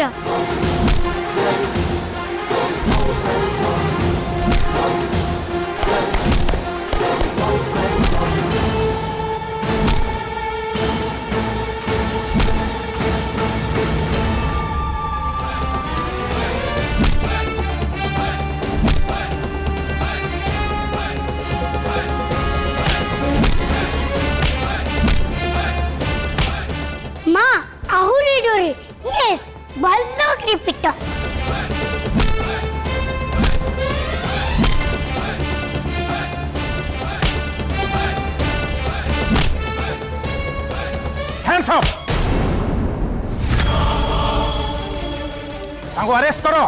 कर माँ आहुरी जोरे ये बल्लो की पिट्टा हैंड्स अप तांको अरेस्ट करो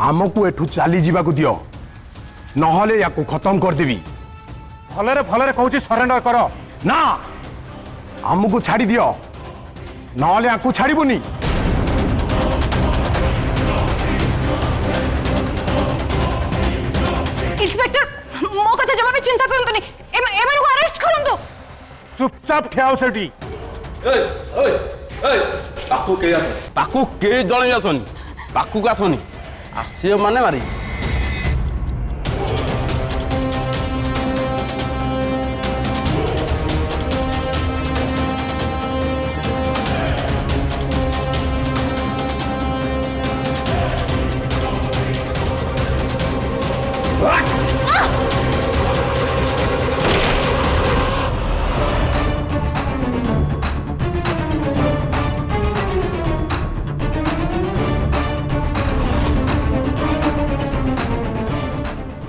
आमको एठू चली जावाक दियो नहले या खत्म करदेवी भलरे भलरे कहूँ सरेंडर कर ना आमको छाड़ी दियो नहले या छाड़बुनी इंस्पेक्टर मो कथा जमा भी चिंता करंतु नहीं एमन को अरेस्ट करंतु चुपचाप ठेआओ सेठी पाकू के जणे आसनी पाकू आसनी आसियो माने मारी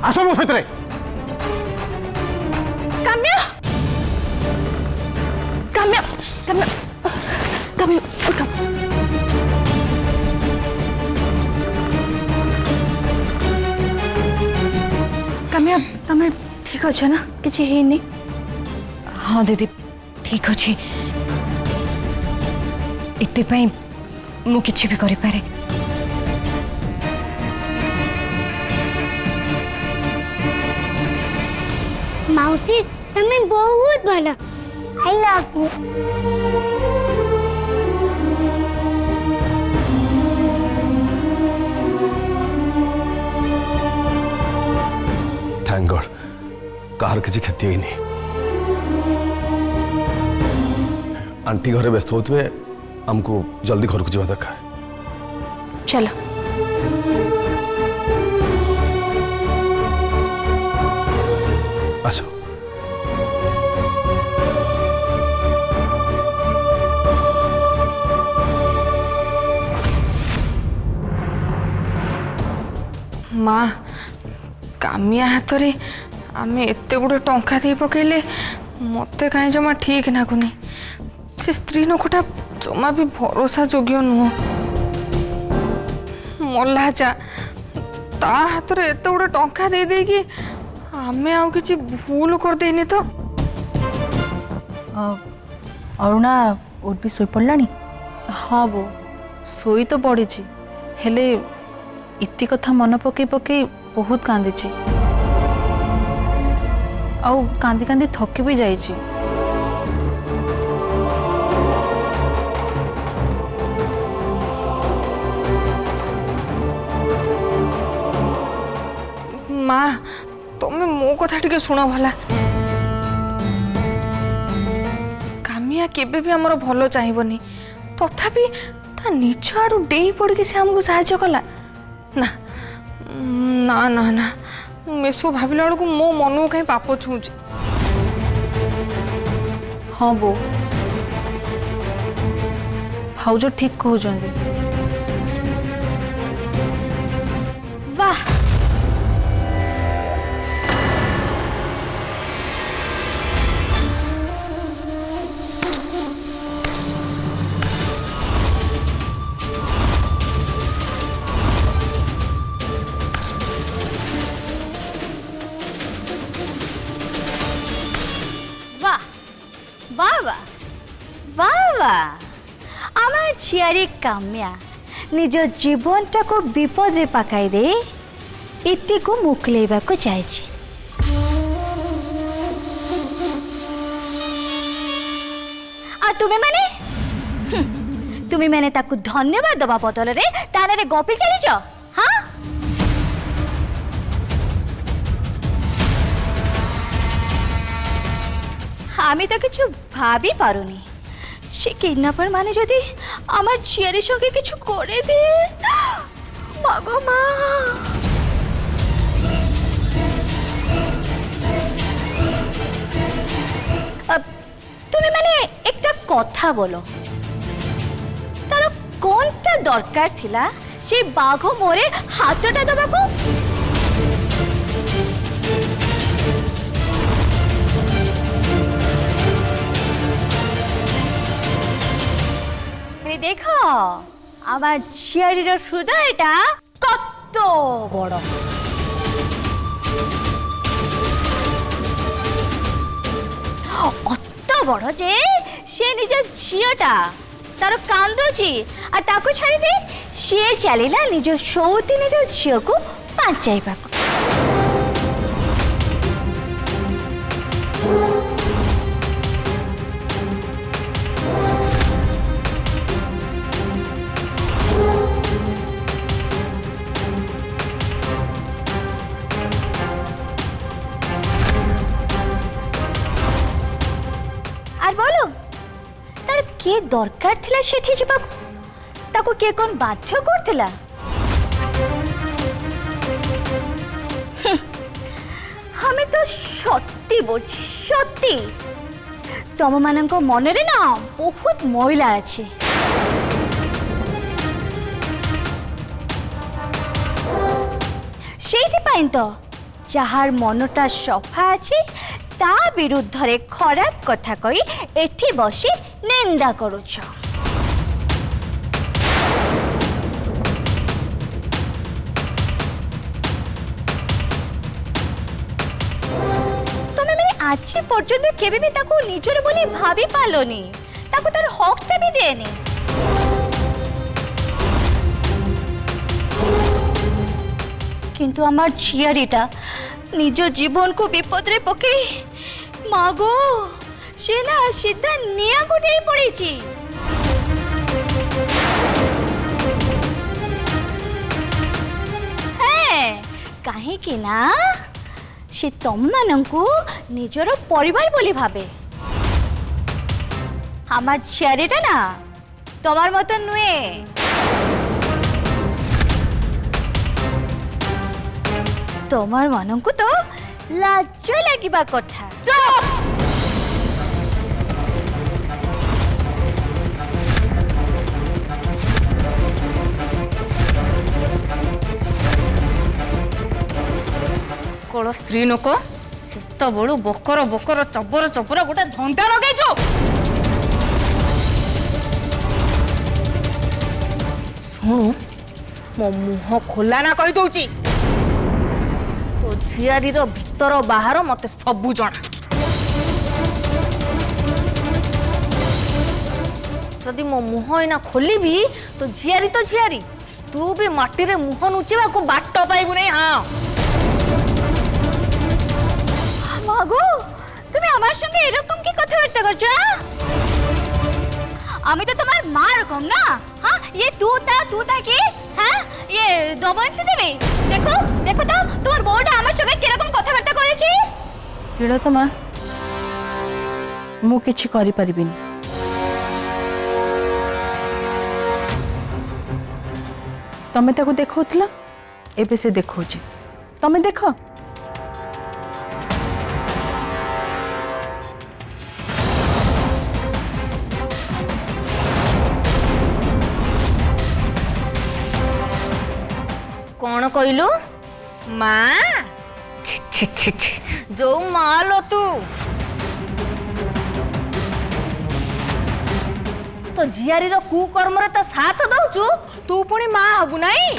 आसो मो भितरे काम्या काम्या काम्या काम्या उठ काम्या तमे ठीक अच्छे ना किसी हेनी हाँ दीदी ठीक अच्छे इतने मु किसी भी करि पारे मौसी तुम्हें बहुत भला I love you thank God कहार किसी क्षति होनी आंटी घरे व्यस्त होते हमको जल्दी घर को जावा दरकार चलो आसो माँ कामिया हाथ रे आम एत गुड़े टंका दे पकेले मत कहीं जमा ठीक लगुनि से स्त्री लोकटा जमा भी भरोसा योग्य नुह मल्ला जा ता हाथ रे एत गुड़े टंका दे दे कि आमे आउ किछि भूल कर देनी तो अरुणा उर्वी शोई पड़लानी हाँ बो शोई तो पड़ी हेले इति कथा मन पकई पकई बहुत कांदी आउ कांदी कांदी थकी भी जाइए माँ तुम्हें मो कथा टिके शुण भला କାମିଆ କେବେ ବି ଆମର ଭଲ ଚାହିଁବନି, ତଥାପି ତା ନିଜ ଆଡ଼ୁ ଡେଇଁ ପଡ଼ିକି ସେ ଆମକୁ ସାହାଯ୍ୟ କଲା। ନା ନା ନା ନା, ମୁଁ ଏସବୁ ଭାବିଲା ବେଳକୁ ମୋ ମନକୁ କାହିଁ ପାପ ଛୁଉଁଛି। ହଁ ବୋଉ, ଭାଉଜ ଠିକ୍ କହୁଛନ୍ତି। ବାহ, বাহ বাহ বাহ বাহ বাহ, আমার ঝিয়ারি কাম্যা নিজ জীবনটাকে বিপদে পকাই দে ইতিকু মুকলেইবাকু চাইছে। আর তুমি মানে তুমি মানে তাকে ধন্যবাদ দেওয়া বদলরে তারে গপি চালিছ। হ্যাঁ, আমি তো কিছু ভাবি পারুনি। সে কিডন্যাপার মানে যদি আমার ঝিয়ারির সঙ্গে কিছু করে দিয়ে, মা গো মা। তুমি মানে একটা কথা বলো, তার কোনটা দরকার ଥିଲା সেই বাঘ মোরে হাতটা দেবাকু? দেখো আমার ঝিয়ারির হৃদয়টা কত বড়। অত বড় যে সে নিজের ঝিଅটা তার কান্দুছি আর তাকে ছাড়ি দেই সে চালিলা নিজ সৌতিনীর ঝিଅକୁ বাঁচাইବାକୁ। আর বলো তার কে দরকার ଥିଲା সেଠି ଯିବାକୁ? তাকে কে কোন বাধ্য করଥିଲା? আমি তো সত্যি বলছি, সত্যি তম মানଙ୍କ মନରେ না বহুত ময়লা আছে। সেইଥିପାଇଁ ତ যাহার মনটা সফা আছে তা বিরুদ্ধরে খরাপ কথা কই এঠি বসে নিন্দা করুছ। তুমি মানে আজি পর্যন্ত কেবে বি তাকে নিজের বলি ভাবি পালনি, তাকে তার হকটা বি দেনি। কিন্তু আমার ঝিয়ারিটা নিজ জীবনকু বিপদরে পকাই মাগো সে না সিধা নিয়াকু ডেই পড়েছি। হ্যাঁ, কাহিকি না সে তমমানଙ୍କୁ নিজর পরিবার বলি ভাবে। আমার ঝিয়ারিটা না তোমার মতন নুয়ে। তোমার মানଙ୍କୁ তো লাজ লাগিবা কথা। চুপ! କଳ ସ୍ତ୍ରୀ ଲୋକ ସେତେବେଳୁ ବକର ବକର ଚବର ଚବର ଗୋଟେ ଧନ୍ଦା ଲଗେଇଛ। ଶୁଣୁ, ମୋ ମୁହଁ ଖୋଲା ନା କହିଦଉଛି, ତୋ ଝିଆରୀର ଭିତର ବାହାର ମତେ ସବୁ ଜଣା। ଯଦି ମୋ ମୁହଁ ଏଇନା ଖୋଲିବି ତ ଝିଆରୀ ତ ଝିଆରୀ, ତୁ ବି ମାଟିରେ ମୁହଁ ଲୁଚିବାକୁ ବାଟ ପାଇବୁ ନାହିଁ। ହଁ, মাগো তুমি আমার সঙ্গে এরকম কি কথাবার্তা করছো? আমি তো তোমার মা রকম না। হ্যাঁ, ये तू ता কি? হ্যাঁ, ये দময়ন্তী দেবী। দেখো দেখো তো তোমার বউটা আমার সঙ্গে কিরকম কথাবার্তা করেছে। তিলোত্তমা, ମୁଁ କିଛି କରିପାରିବିନି। तमे ताको देखौतला एबे से देखौची तमे देखो कौन कहलु माँ छि छि छि छि जो माँ लो तू तो झियारी रो कुकर्म रे तो साथ दउचु तू पुणी माँ हबु नहीं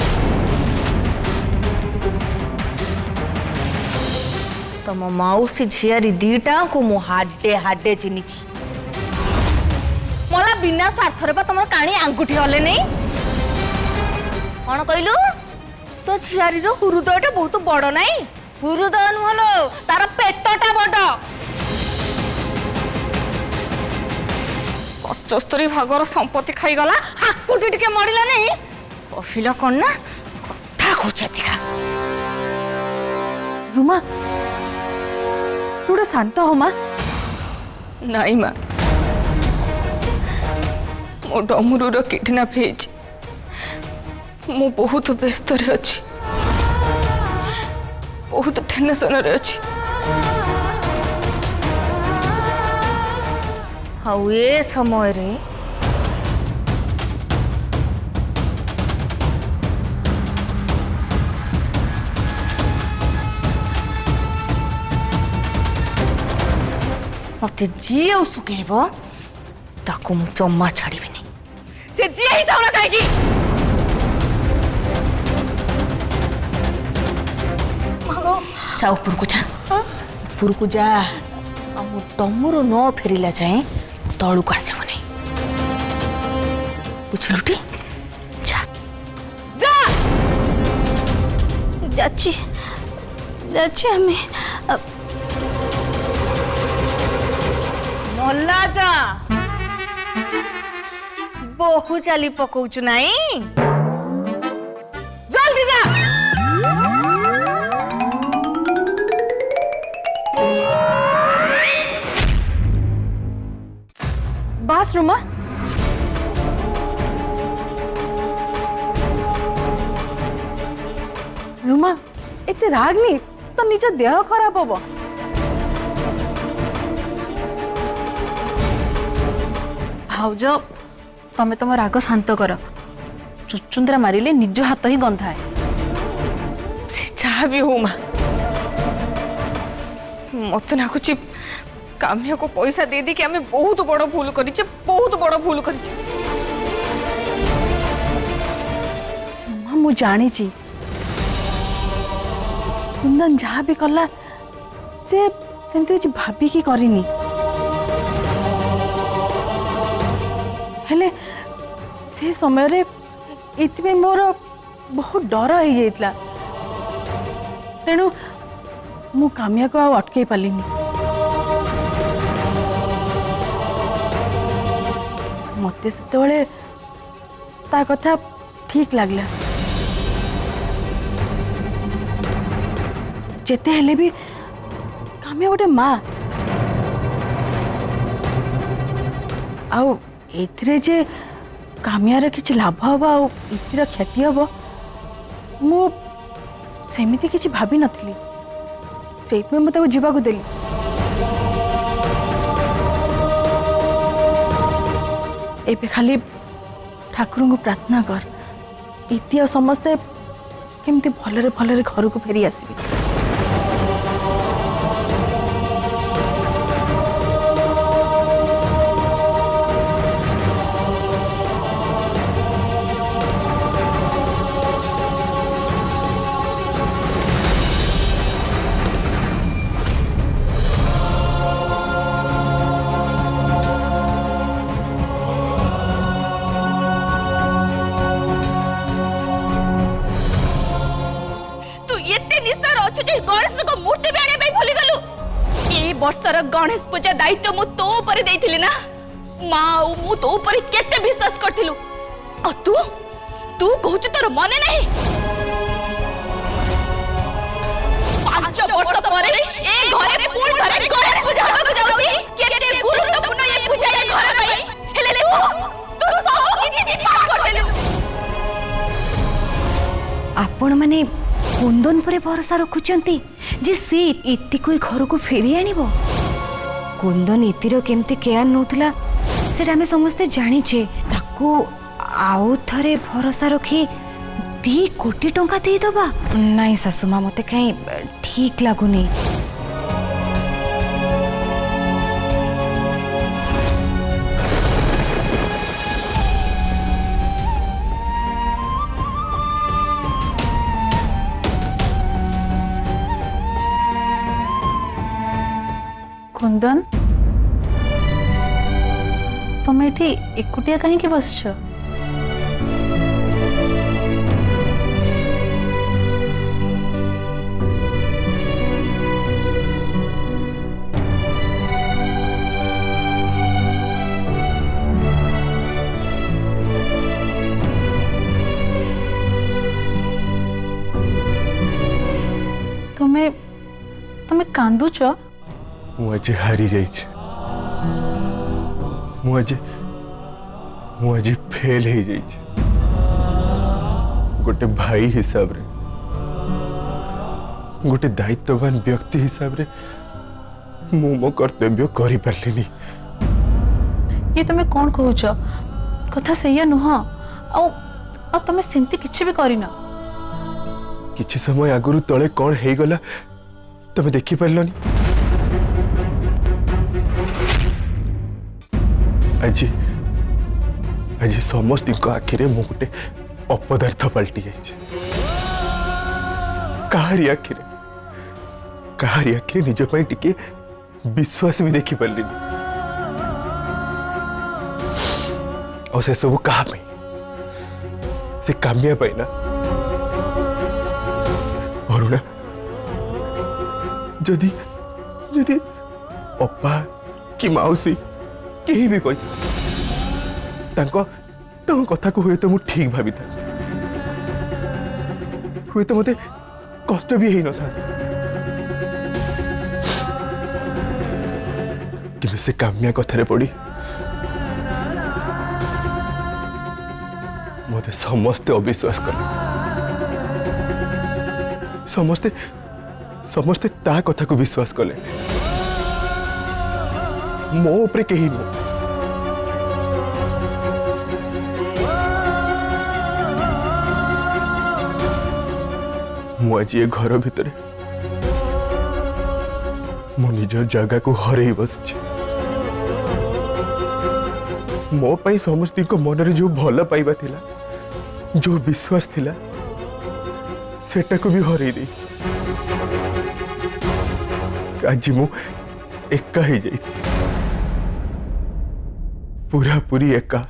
तम मौसी झियारी दीटा को मु हाडे हाडे चिन्हिछि मला बिना स्वार्थरे बा तमर काणी आंगुठी हले नहीं कौन कहलु तो झियारी रो हृदयटा बहुत बड़ नहीं हृदय नुहलो तार पेटटा बड़ 75 भागर संपत्ति खाईगला हाकुटी टिके मरिला नहीं कहिला कौन ना कथा खोचतिका रुमा तू शांत हो माँ नाई माँ मो डमरूर किडनाप हेज मु बहुत व्यस्त अच्छी बहुत टेंशन अच्छी हाउ ए समय रे मते जी सुखेब ताको मु जम्मा छाड़ीबिनी से जी ही ताउला काहेकी जा ऊपर को जा डमरू न फेरिला जाए तलू को आसब नहीं बुझलु टी जा जा जाची जाची हमें मल्ला जा बहु चाली पकौचु नहीं जल्दी जा बास रुमा रुमा एते रागनी तो निज देह खराब हम भाउज तमे तुम राग शांत कर चुचुंद्रा मारिले निज हाथ ही गंधाए जहाँ भी हो माँ मत नाकुची काम्या को पैसा दे दी कि हमें बहुत बड़ भूल करिचे बहुत बड़ भूल करिचे माँ मु जानी कुंदन जहाँ भी कला से सेमती किसी भाभी की करिनी हेले से समय रे इतने मोर बहुत डर हो जाइतला तेणु मु काम्या को अटकई पालिनी मते सेतेबेले ता कथा ठीक लागला जेते हेले भी काम्या गोटे माँ आउ एथिरे जे काम्यार किछि लाभ हबा आ इतिर क्षति हबो मु सेमिति किछि भाबी नथिली सेइतमे मते को जीवा को देली एबे खाली ठाकुर को प्रार्थना कर इति आ समस्ते केमती भलरे भलरे घर को फेरी आसबे वर्षर गणेश पूजा दायित्व मु तो ऊपर देइथिली ना माँ मु तो ऊपर केते विश्वास करथिलु आ तू तू कहू तोर मने नहीं 5 वर्ष परे ए घरे पूर्ण घरे गणेश पूजा होको जाउची केते गुरुत्वपूर्ण ये पूजा ए घर पई हेले तू सब किछि पाठ कर देलु उपरे भरोसा रखुचंती जे से इति कोई घर को फेरी आनिबो। कुंदन इतिर केमती केयर नौथला सेटा हमें समस्ते जानिचे। ताकू आउ थरे भरोसा रखी 2 कोटी टंका दे दबा नहीं सासुमा मते कहीं ठीक लागुनी। कुंदन तुम एठी एकुटिया कहीं बसछ? तुम्हें तुम्हें कांदुच? मुझे हारी जाइछ। मुझे फेल हो जाइछ। गोटे भाई हिसाब रे, गोटे दायित्ववान व्यक्ति हिसाब रे मु मो कर्तव्य करि पारलिनी। ये तुम्हें कौन कहूच? कथा सही नुह। आ तुम सेमती किछि भी करिना। किछि समय आगुरु तले कौन हे गला तमे देखि पारलनी। आज समस्त आखिरे मु गोटे अपदार्थ पलटि जाइछ। काहारी आखिरे निज पई टिके विश्वास भी देखि पारलिनी। और से सब कहा पई? से काम्या पई ना। अरुणा जदि अप्पा कि मौसी कहीं भी कही कथा को हुए तो मु ठीक भावी था, हुए तो मते कष्ट भी ही न था। किंतु से काम्या कथारे पड़ी मते समस्ते अविश्वास कले। समस्ते ता कथा को विश्वास कले। मो उपरे कहीं नु। मु आज ये घर भितर मो निजर जगह को हरई बस। मो पाई समस्त को मन रे जो भल पाइबा थिला, जो विश्वास थिला, सेटा को भी हरई दे। आज मु एका ही जाई, पूरा पूरी एका।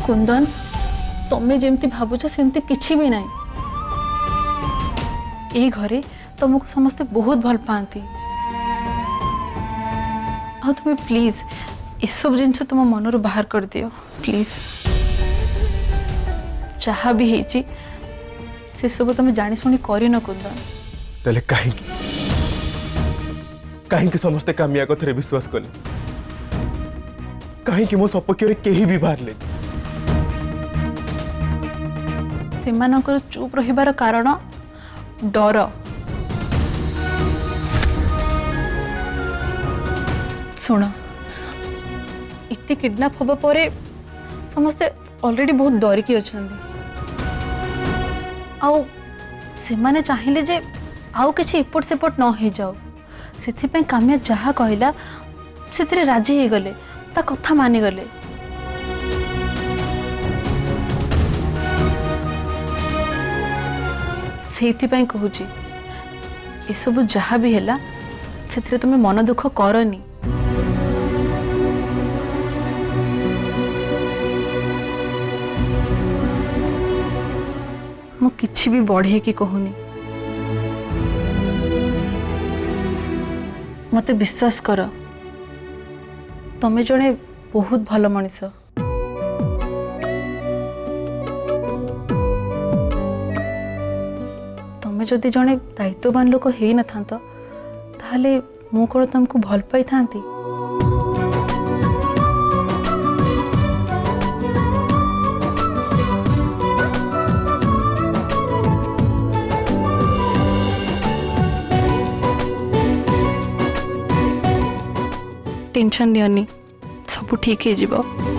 कुंदन तुम्हें जमती भावुच सेमती किछि भी नहीं। यही घरे तुमको समस्ते बहुत भल पाती। आ तुम्हें प्लीज ये सब जिनस तुम मन बाहर कर दियो प्लीज। जहाँ भी है से सब तुम जानी शुणी कर कुंदन। तले कहीं समस्ते काम्या कथरे विश्वास कले? कहीं मो सपक्ष रे केही भी बाहर ले? सेमानकर चुप रहिबार कारण डर। सुन इतने किडनैप होबा परे समस्ते ऑलरेडी बहुत डरिकी अछंदी। आउ सेमाने चाहिए जे आउ किछि इपट सेपट न हो जाओ, सेथिपे काम्या जहा कहला सेथिरे राजी हो गले, ता कथा मानि गले। सेथिपे कहूची ए सब जहा भी हैला सेथिरे तुमे मन दुख करनी। मु किछि भी बढ़े कि कहूनी। मते विश्वास कर तमे जने बहुत भल मनिष। तमे जदि जने दायित्ववान लोक हेई न थांत ताहले मु कोन तुमको भल पाई थांती। टेंशन नियनी सब ठीक हो